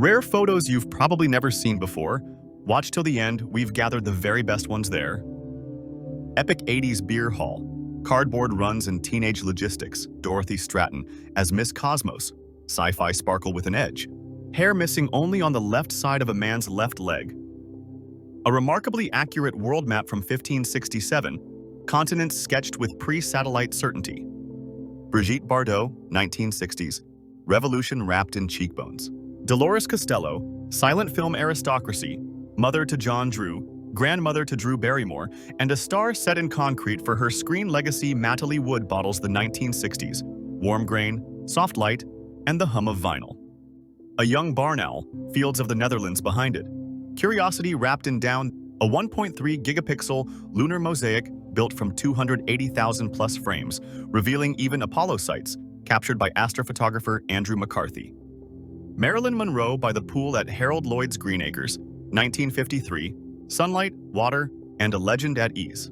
Rare photos you've probably never seen before. Watch till the end, we've gathered the very best ones there. Epic 80s beer haul. Cardboard runs and teenage logistics. Dorothy Stratton as Miss Cosmos. Sci-fi sparkle with an edge. Hair missing only on the left side of a man's left leg. A remarkably accurate world map from 1567. Continents sketched with pre-satellite certainty. Brigitte Bardot, 1960s. Revolution wrapped in cheekbones. Dolores Costello, silent film aristocracy, mother to John Drew, grandmother to Drew Barrymore, and a star set in concrete for her screen legacy Natalie Wood bottles the 1960s, warm grain, soft light, and the hum of vinyl. A young barn owl, fields of the Netherlands behind it. Curiosity wrapped in down, a 1.3 gigapixel lunar mosaic built from 280,000 plus frames, revealing even Apollo sites, captured by astrophotographer Andrew McCarthy. Marilyn Monroe by the pool at Harold Lloyd's Green Acres, 1953, sunlight, water, and a legend at ease.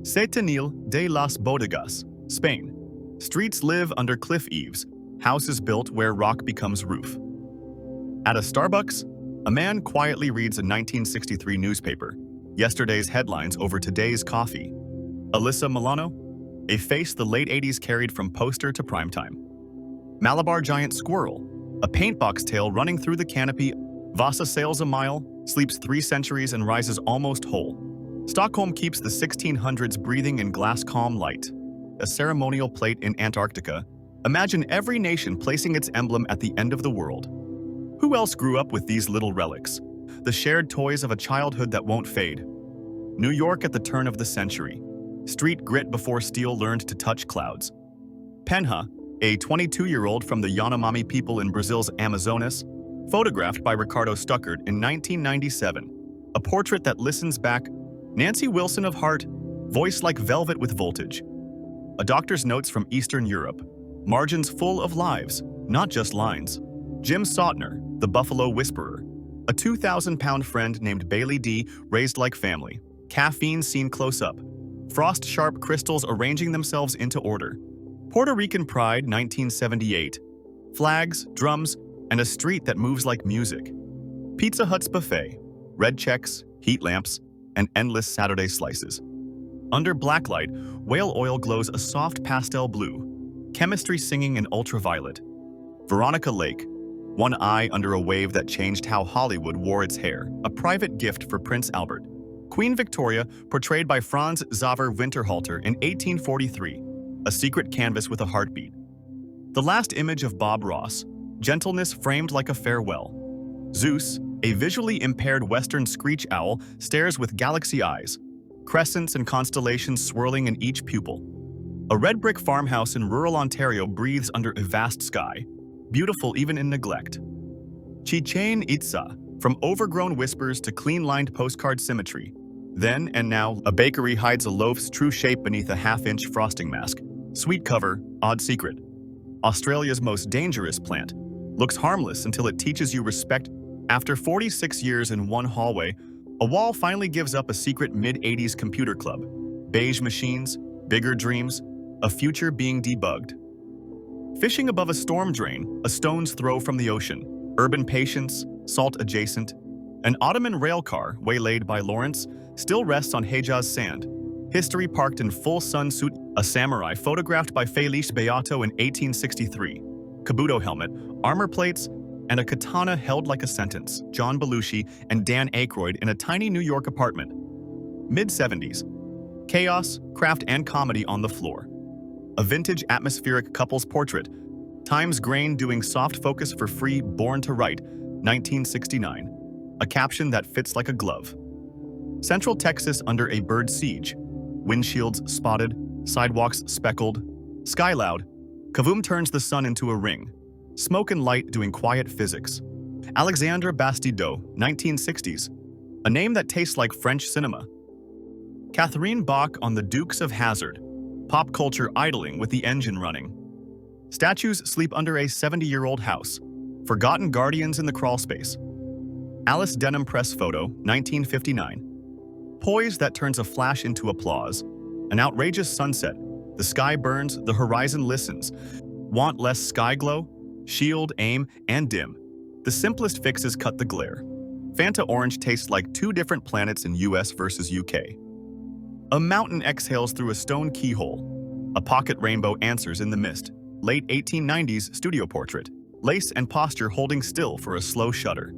Setenil de las Bodegas, Spain. Streets live under cliff eaves, houses built where rock becomes roof. At a Starbucks, a man quietly reads a 1963 newspaper, yesterday's headlines over today's coffee. Alyssa Milano, a face the late 80s carried from poster to primetime. Malabar giant squirrel, a paintbox tail running through the canopy. Vasa sails a mile, sleeps 3 centuries and rises almost whole. Stockholm keeps the 1600s breathing in glass calm light. A ceremonial plate in Antarctica. Imagine every nation placing its emblem at the end of the world. Who else grew up with these little relics? The shared toys of a childhood that won't fade. New York at the turn of the century. Street grit before steel learned to touch clouds. Penha, a 22-year-old from the Yanomami people in Brazil's Amazonas, photographed by Ricardo Stuckert in 1997. A portrait that listens back. Nancy Wilson of Heart, voice like velvet with voltage. A doctor's notes from Eastern Europe. Margins full of lives, not just lines. Jim Sautner, the Buffalo Whisperer. A 2,000-pound friend named Bailey D, raised like family. Caffeine seen close up. Frost-sharp crystals arranging themselves into order. Puerto Rican Pride, 1978. Flags, drums, and a street that moves like music. Pizza Hut's buffet. Red checks, heat lamps, and endless Saturday slices. Under blacklight, whale oil glows a soft pastel blue. Chemistry singing in ultraviolet. Veronica Lake. One eye under a wave that changed how Hollywood wore its hair. A private gift for Prince Albert. Queen Victoria, portrayed by Franz Xaver Winterhalter in 1843. A secret canvas with a heartbeat. The last image of Bob Ross. Gentleness framed like a farewell. Zeus, a visually impaired western screech owl, stares with galaxy eyes. Crescents and constellations swirling in each pupil. A red brick farmhouse in rural Ontario breathes under a vast sky. Beautiful even in neglect. Chichen Itza, from overgrown whispers to clean-lined postcard symmetry. Then and now, a bakery hides a loaf's true shape beneath a half-inch frosting mask. Sweet cover, odd secret. Australia's most dangerous plant. Looks harmless until it teaches you respect. After 46 years in one hallway, a wall finally gives up a secret mid-80s computer club. Beige machines, bigger dreams, a future being debugged. Fishing above a storm drain, a stone's throw from the ocean. Urban patience, salt adjacent. An Ottoman rail car, waylaid by Lawrence, still rests on Hejaz sand. History parked in full sun suit. A samurai photographed by Felice Beato in 1863. Kabuto helmet, armor plates, and a katana held like a sentence. John Belushi and Dan Aykroyd in a tiny New York apartment. Mid-70s. Chaos, craft, and comedy on the floor. A vintage atmospheric couple's portrait. Times Grain doing soft focus for free. Born to Write, 1969. A caption that fits like a glove. Central Texas under a bird siege. Windshields spotted, sidewalks speckled. Sky loud. Kavum turns the sun into a ring. Smoke and light doing quiet physics. Alexandre Bastideau, 1960s. A name that tastes like French cinema. Catherine Bach on the Dukes of Hazzard. Pop culture idling with the engine running. Statues sleep under a 70-year-old house. Forgotten guardians in the crawlspace. Alice Denham press photo, 1959. Poise that turns a flash into applause. An outrageous sunset. The sky burns, the horizon listens. Want less sky glow? Shield, aim, and dim. The simplest fix is cut the glare. Fanta Orange tastes like two different planets in US versus UK. A mountain exhales through a stone keyhole. A pocket rainbow answers in the mist. Late 1890s studio portrait. Lace and posture holding still for a slow shudder.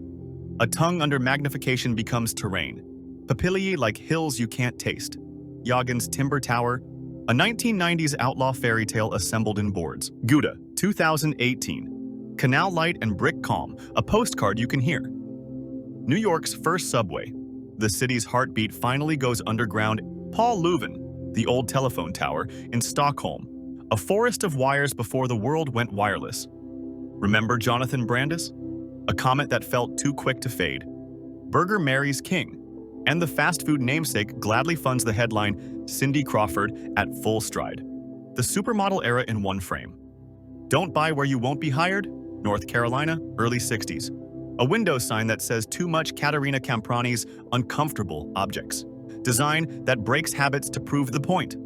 A tongue under magnification becomes terrain. Papillae like hills you can't taste. Yaghin's Timber Tower. A 1990s outlaw fairy tale assembled in boards. Gouda, 2018. Canal light and brick calm, a postcard you can hear. New York's first subway. The city's heartbeat finally goes underground. Paul Leuven, the old telephone tower, in Stockholm. A forest of wires before the world went wireless. Remember Jonathan Brandis? A comet that felt too quick to fade. Burger Mary's king. And the fast food namesake gladly funds the headline, Cindy Crawford at full stride. The supermodel era in one frame. Don't buy where you won't be hired? North Carolina, early 60s. A window sign that says too much Caterina Camprani's uncomfortable objects. Design that breaks habits to prove the point.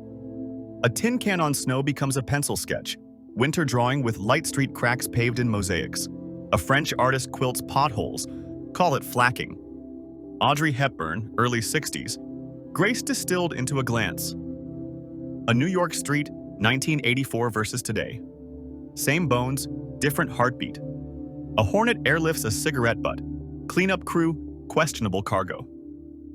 A tin can on snow becomes a pencil sketch. Winter drawing with light street cracks paved in mosaics. A French artist quilts potholes. Call it flacking. Audrey Hepburn, early 60s. Grace distilled into a glance. A New York street, 1984 versus today. Same bones, different heartbeat. A Hornet airlifts a cigarette butt. Cleanup crew, questionable cargo.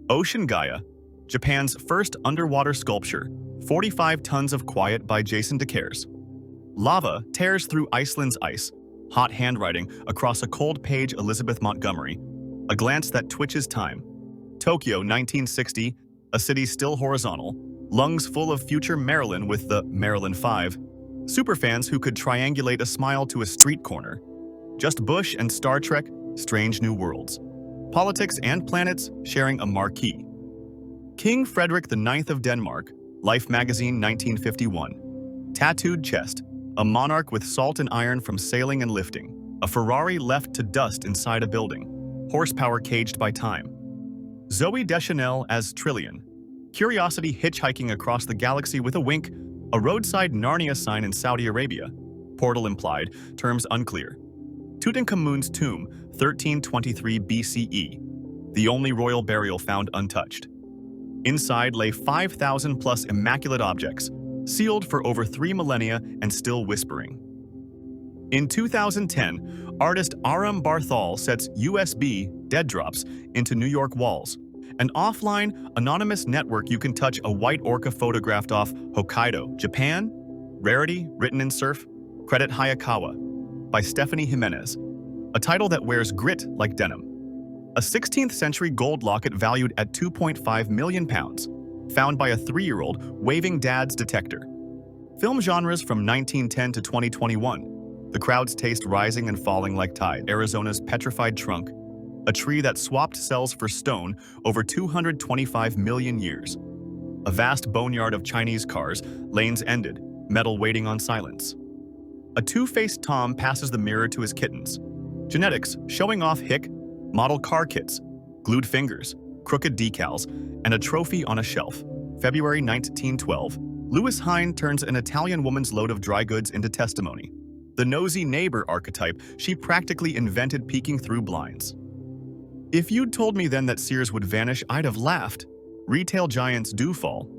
Ocean Gaia, Japan's first underwater sculpture, 45 tons of quiet by Jason DeCaires. Lava tears through Iceland's ice, hot handwriting across a cold page Elizabeth Montgomery, a glance that twitches time. Tokyo, 1960, a city still horizontal, lungs full of future Marilyn with the Marilyn 5, superfans who could triangulate a smile to a street corner. Just Bush and Star Trek, Strange New Worlds. Politics and planets sharing a marquee. King Frederick IX of Denmark, Life magazine, 1951. Tattooed chest, a monarch with salt and iron from sailing and lifting. A Ferrari left to dust inside a building. Horsepower caged by time. Zooey Deschanel as Trillion. Curiosity hitchhiking across the galaxy with a wink. A roadside Narnia sign in Saudi Arabia. Portal implied, terms unclear. Tutankhamun's tomb, 1323 BCE. The only royal burial found untouched. Inside lay 5,000 plus immaculate objects, sealed for over 3 millennia and still whispering. In 2010, artist Aram Barthal sets USB dead drops into New York walls, an offline, anonymous network you can touch a white orca photographed off Hokkaido, Japan. Rarity, written in surf. Credit Hayakawa, by Stephanie Jimenez, a title that wears grit like denim. A 16th century gold locket valued at £2.5 million, found by a 3-year-old waving dad's detector. Film genres from 1910 to 2021. The crowd's taste rising and falling like tide. Arizona's petrified trunk, a tree that swapped cells for stone over 225 million years. A vast boneyard of Chinese cars, lanes ended, metal waiting on silence. A two-faced Tom passes the mirror to his kittens. Genetics, showing off hick, model car kits, glued fingers, crooked decals, and a trophy on a shelf. February 1912. Louis Hine turns an Italian woman's load of dry goods into testimony. The nosy neighbor archetype, she practically invented peeking through blinds. If you'd told me then that Sears would vanish, I'd have laughed. Retail giants do fall.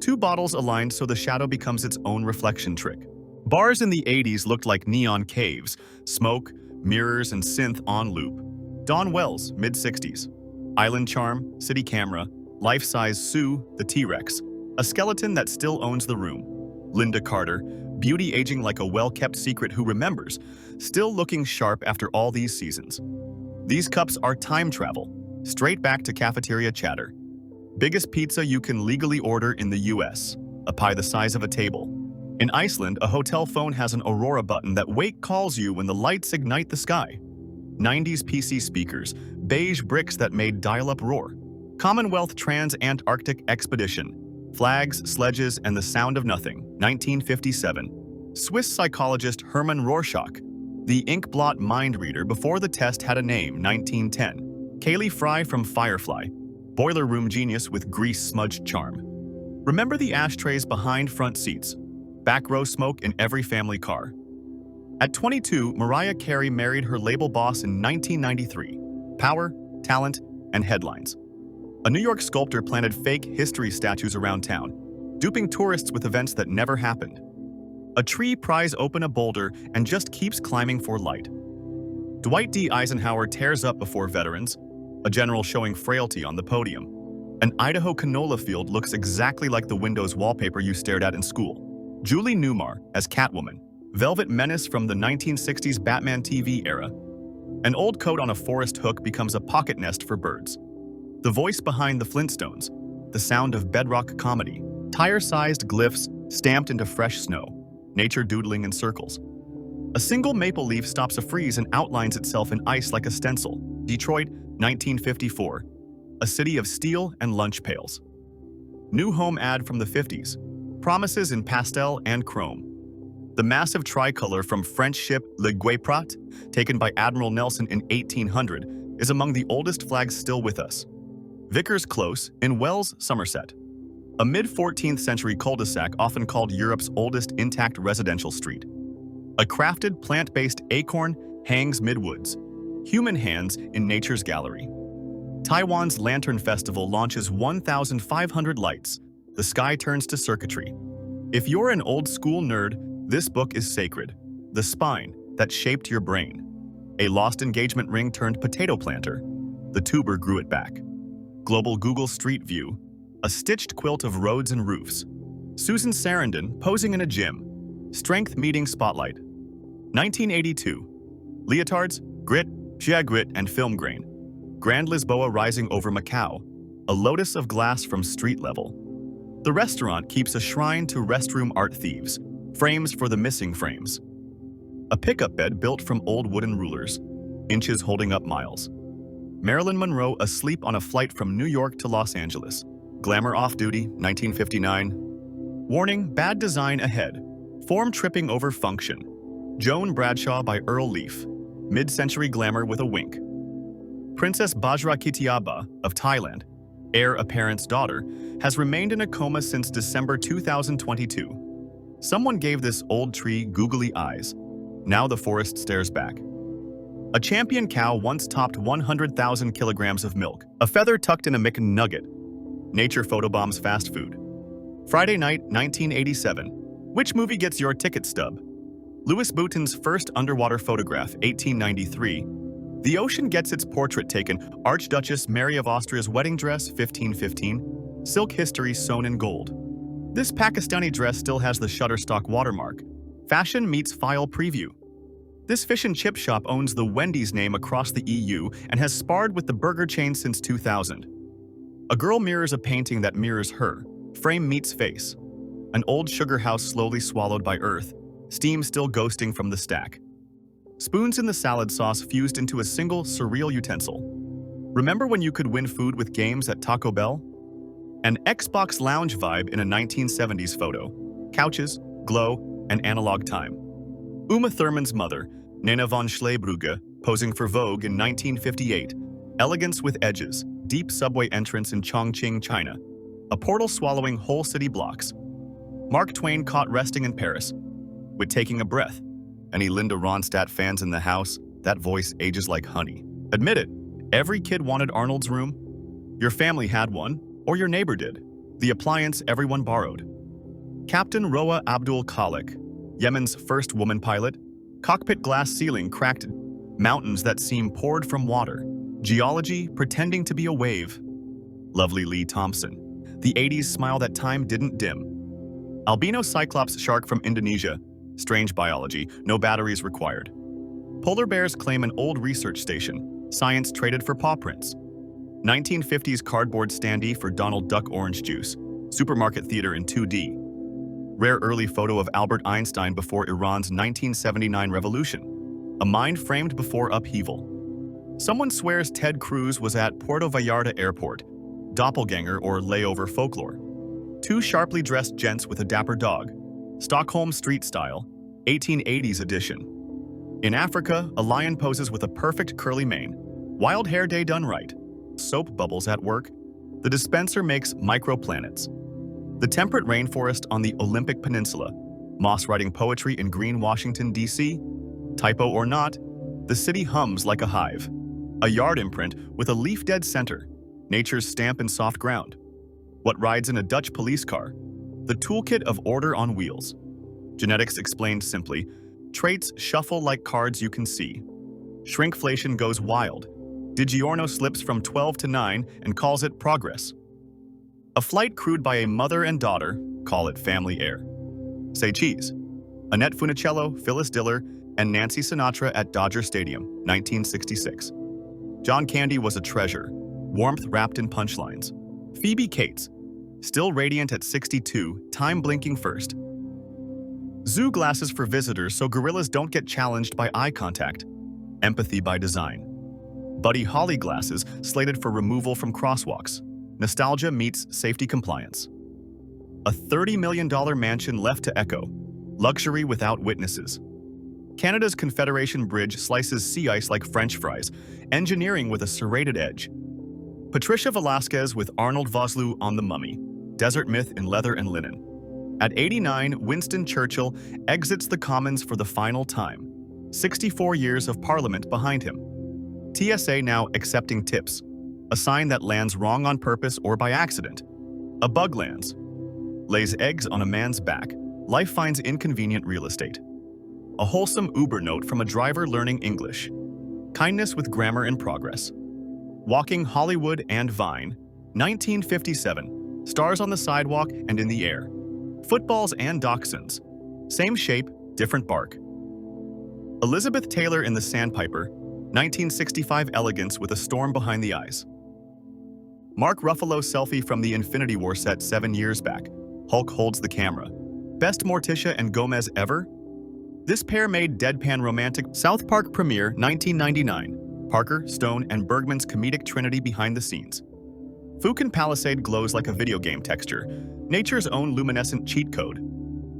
2 bottles aligned so the shadow becomes its own reflection trick. Bars in the 80s looked like neon caves, smoke, mirrors, and synth on loop. Dawn Wells, mid-60s. Island Charm, City Camera, life-size Sue, the T-Rex, a skeleton that still owns the room. Linda Carter, beauty aging like a well-kept secret who remembers, still looking sharp after all these seasons. These cups are time travel, straight back to cafeteria chatter. Biggest pizza you can legally order in the US, a pie the size of a table. In Iceland, a hotel phone has an Aurora button that wake calls you when the lights ignite the sky. 90s PC speakers, beige bricks that made dial-up roar. Commonwealth Trans-Antarctic Expedition, flags, sledges, and the sound of nothing, 1957. Swiss psychologist Hermann Rorschach, the ink blot mind reader before the test had a name, 1910. Kaylee Fry from Firefly, boiler room genius with grease-smudged charm. Remember the ashtrays behind front seats? Back row smoke in every family car. At 22, Mariah Carey married her label boss in 1993. Power, talent, and headlines. A New York sculptor planted fake history statues around town, duping tourists with events that never happened. A tree pries open a boulder and just keeps climbing for light. Dwight D. Eisenhower tears up before veterans, a general showing frailty on the podium. An Idaho canola field looks exactly like the Windows wallpaper you stared at in school. Julie Newmar as Catwoman, velvet menace from the 1960s Batman TV era. An old coat on a forest hook becomes a pocket nest for birds. The voice behind the Flintstones, the sound of bedrock comedy, tire-sized glyphs stamped into fresh snow, nature doodling in circles. A single maple leaf stops a freeze and outlines itself in ice like a stencil. Detroit, 1954. A city of steel and lunch pails. New home ad from the 50s. Promises in pastel and chrome. The massive tricolor from French ship Le Guéprat, taken by Admiral Nelson in 1800, is among the oldest flags still with us. Vickers Close in Wells, Somerset. A mid-14th century cul-de-sac often called Europe's oldest intact residential street. A crafted plant-based acorn hangs mid-woods. Human hands in nature's gallery. Taiwan's Lantern Festival launches 1,500 lights. The sky turns to circuitry. If you're an old-school nerd, this book is sacred. The spine that shaped your brain. A lost engagement ring turned potato planter. The tuber grew it back. Global Google Street View. A stitched quilt of roads and roofs. Susan Sarandon posing in a gym. Strength meeting spotlight. 1982. Leotards, grit, grit, and film grain. Grand Lisboa rising over Macau. A lotus of glass from street level. The restaurant keeps a shrine to restroom art thieves. Frames for the missing frames. A pickup bed built from old wooden rulers. Inches holding up miles. Marilyn Monroe asleep on a flight from New York to Los Angeles. Glamour off-duty, 1959. Warning, bad design ahead. Form tripping over function. Joan Bradshaw by Earl Leaf. Mid-century glamour with a wink. Princess Bajra Kitiaba of Thailand, heir apparent's daughter, has remained in a coma since December 2022. Someone gave this old tree googly eyes. Now the forest stares back. A champion cow once topped 100,000 kilograms of milk. A feather tucked in a McNugget. Nature photobombs fast food. Friday night, 1987. Which movie gets your ticket stub? Louis Boutin's first underwater photograph, 1893. The ocean gets its portrait taken. Archduchess Mary of Austria's wedding dress, 1515. Silk history sewn in gold. This Pakistani dress still has the Shutterstock watermark. Fashion meets file preview. This fish and chip shop owns the Wendy's name across the EU and has sparred with the burger chain since 2000. A girl mirrors a painting that mirrors her. Frame meets face. An old sugar house slowly swallowed by earth. Steam still ghosting from the stack. Spoons in the salad sauce fused into a single surreal utensil. Remember when you could win food with games at Taco Bell? An Xbox lounge vibe in a 1970s photo. Couches, glow, and analog time. Uma Thurman's mother, Nena von Schlebrugge, posing for Vogue in 1958. Elegance with edges. Deep subway entrance in Chongqing, China. A portal swallowing whole city blocks. Mark Twain caught resting in Paris. With taking a breath. Any Linda Ronstadt fans in the house? That voice ages like honey. Admit it, every kid wanted Arnold's room. Your family had one, or your neighbor did. The appliance everyone borrowed. Captain Roa Abdul Khalik, Yemen's first woman pilot. Cockpit glass ceiling cracked. Mountains that seem poured from water. Geology pretending to be a wave. Lovely Lee Thompson. The 80s smile that time didn't dim. Albino cyclops shark from Indonesia. Strange biology, no batteries required. Polar bears claim an old research station. Science traded for paw prints. 1950s cardboard standee for Donald Duck orange juice. Supermarket theater in 2D. Rare early photo of Albert Einstein before Iran's 1979 revolution. A mind framed before upheaval. Someone swears Ted Cruz was at Puerto Vallarta Airport. Doppelganger or layover folklore. Two sharply dressed gents with a dapper dog. Stockholm street style, 1880s edition. In Africa, a lion poses with a perfect curly mane. Wild hair day done right. Soap bubbles at work. The dispenser makes microplanets. The temperate rainforest on the Olympic Peninsula. Moss writing poetry in green Washington, D.C. Typo or not, the city hums like a hive. A yard imprint with a leaf dead center, nature's stamp in soft ground. What rides in a Dutch police car? The toolkit of order on wheels. Genetics explained simply, traits shuffle like cards you can see. Shrinkflation goes wild. DiGiorno slips from 12 to 9 and calls it progress. A flight crewed by a mother and daughter, call it family air. Say cheese. Annette Funicello, Phyllis Diller, and Nancy Sinatra at Dodger Stadium, 1966. John Candy was a treasure, warmth wrapped in punchlines. Phoebe Cates, still radiant at 62, time blinking first. Zoo glasses for visitors so gorillas don't get challenged by eye contact. Empathy by design. Buddy Holly glasses slated for removal from crosswalks. Nostalgia meets safety compliance. A $30 million mansion left to echo. Luxury without witnesses. Canada's Confederation Bridge slices sea ice like French fries, engineering with a serrated edge. Patricia Velasquez with Arnold Vosloo on The Mummy, desert myth in leather and linen. At 89, Winston Churchill exits the Commons for the final time. 64 years of Parliament behind him. TSA now accepting tips, a sign that lands wrong on purpose or by accident. A bug lands. Lays eggs on a man's back. Life finds inconvenient real estate. A wholesome Uber note from a driver learning English. Kindness with grammar in progress. Walking Hollywood and Vine. 1957. Stars on the sidewalk and in the air. Footballs and dachshunds. Same shape, different bark. Elizabeth Taylor in The Sandpiper. 1965 elegance with a storm behind the eyes. Mark Ruffalo selfie from the Infinity War set 7 years back. Hulk holds the camera. Best Morticia and Gomez ever? This pair made deadpan romantic South Park premiere 1999. Parker, Stone, and Bergman's comedic trinity behind the scenes. Fukin Palisade glows like a video game texture, nature's own luminescent cheat code.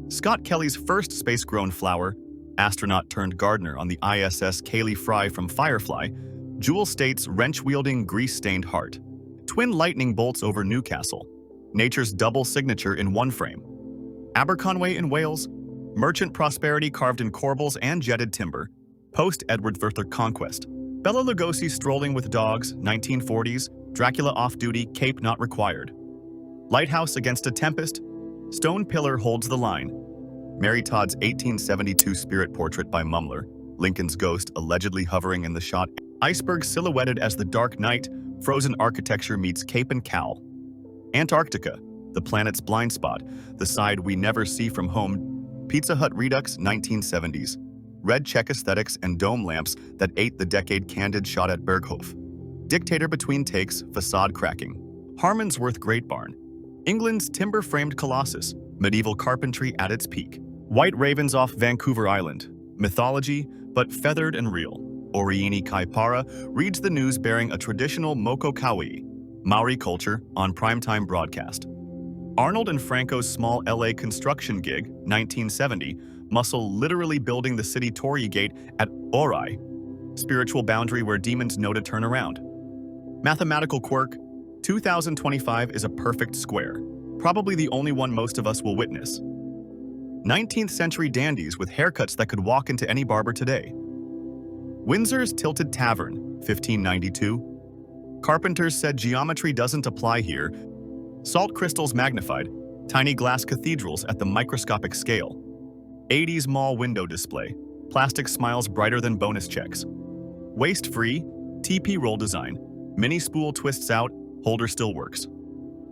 Scott Kelly's first space-grown flower, astronaut turned gardener on the ISS Kaylee Fry from Firefly, Jewel State's wrench-wielding grease-stained heart. Twin lightning bolts over Newcastle, nature's double signature in one frame. Aberconway in Wales, merchant prosperity carved in corbels and jetted timber, post-Edward III conquest. Bela Lugosi strolling with dogs, 1940s, Dracula off-duty, cape not required. Lighthouse against a tempest, stone pillar holds the line. Mary Todd's 1872 spirit portrait by Mumler, Lincoln's ghost allegedly hovering in the shot. Iceberg silhouetted as the dark night, frozen architecture meets Cape and Cowl. Antarctica, the planet's blind spot, the side we never see from home. Pizza Hut Redux, 1970s. Red check aesthetics and dome lamps that ate the decade candid shot at Berghof. Dictator between takes, facade cracking. Harmonsworth Great Barn. England's timber-framed colossus, medieval carpentry at its peak. White ravens off Vancouver Island. Mythology, but feathered and real. Oriini Kaipara reads the news bearing a traditional moko kawi, Maori culture, on primetime broadcast. Arnold and Franco's small LA construction gig, 1970, muscle literally building the city Torii Gate at Ori, spiritual boundary where demons know to turn around. Mathematical quirk, 2025 is a perfect square, probably the only one most of us will witness. 19th century dandies with haircuts that could walk into any barber today. Windsor's Tilted Tavern, 1592. Carpenters said geometry doesn't apply here. Salt crystals magnified, tiny glass cathedrals at the microscopic scale. 80s mall window display, plastic smiles brighter than bonus checks. Waste-free, TP roll design, mini spool twists out, holder still works.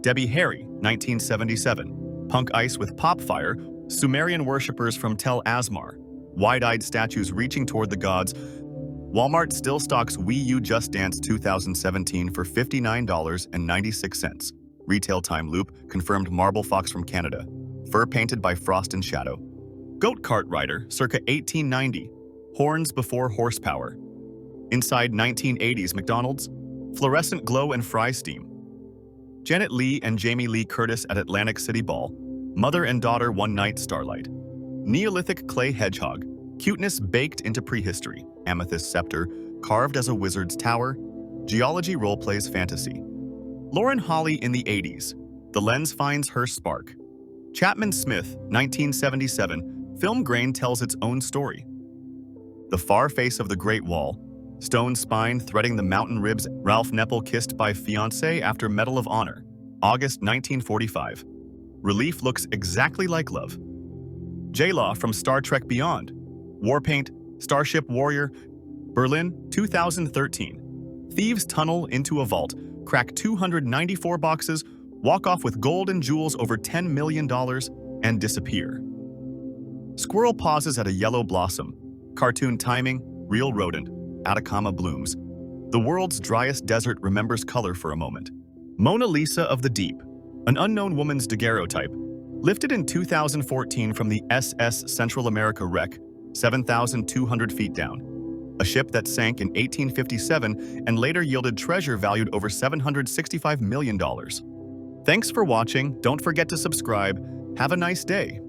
Debbie Harry, 1977. Punk ice with pop fire, Sumerian worshippers from Tel Asmar. Wide-eyed statues reaching toward the gods. Walmart still stocks Wii U Just Dance 2017 for $59.96. Retail time loop, confirmed marble fox from Canada. Fur painted by Frost and Shadow. Goat cart rider, circa 1890. Horns before horsepower. Inside 1980s McDonald's. Fluorescent glow and fry steam. Janet Leigh and Jamie Lee Curtis at Atlantic City Ball. Mother and daughter one night starlight. Neolithic clay hedgehog. Cuteness baked into prehistory. Amethyst scepter, carved as a wizard's tower. Geology roleplays fantasy. Lauren Holly in the 80s. The lens finds her spark. Chapman Smith, 1977. Film grain tells its own story. The far face of the Great Wall, stone spine threading the mountain ribs. Ralph Neppel kissed by fiancé after Medal of Honor, August 1945. Relief looks exactly like love. J-Law from Star Trek Beyond, Warpaint, Starship Warrior, Berlin, 2013. Thieves tunnel into a vault, crack 294 boxes, walk off with gold and jewels over $10 million, and disappear. Squirrel pauses at a yellow blossom. Cartoon timing, real rodent. Atacama blooms. The world's driest desert remembers color for a moment. Mona Lisa of the Deep, an unknown woman's daguerreotype, lifted in 2014 from the SS Central America wreck, 7,200 feet down. A ship that sank in 1857 and later yielded treasure valued over $765 million. Thanks for watching. Don't forget to subscribe. Have a nice day.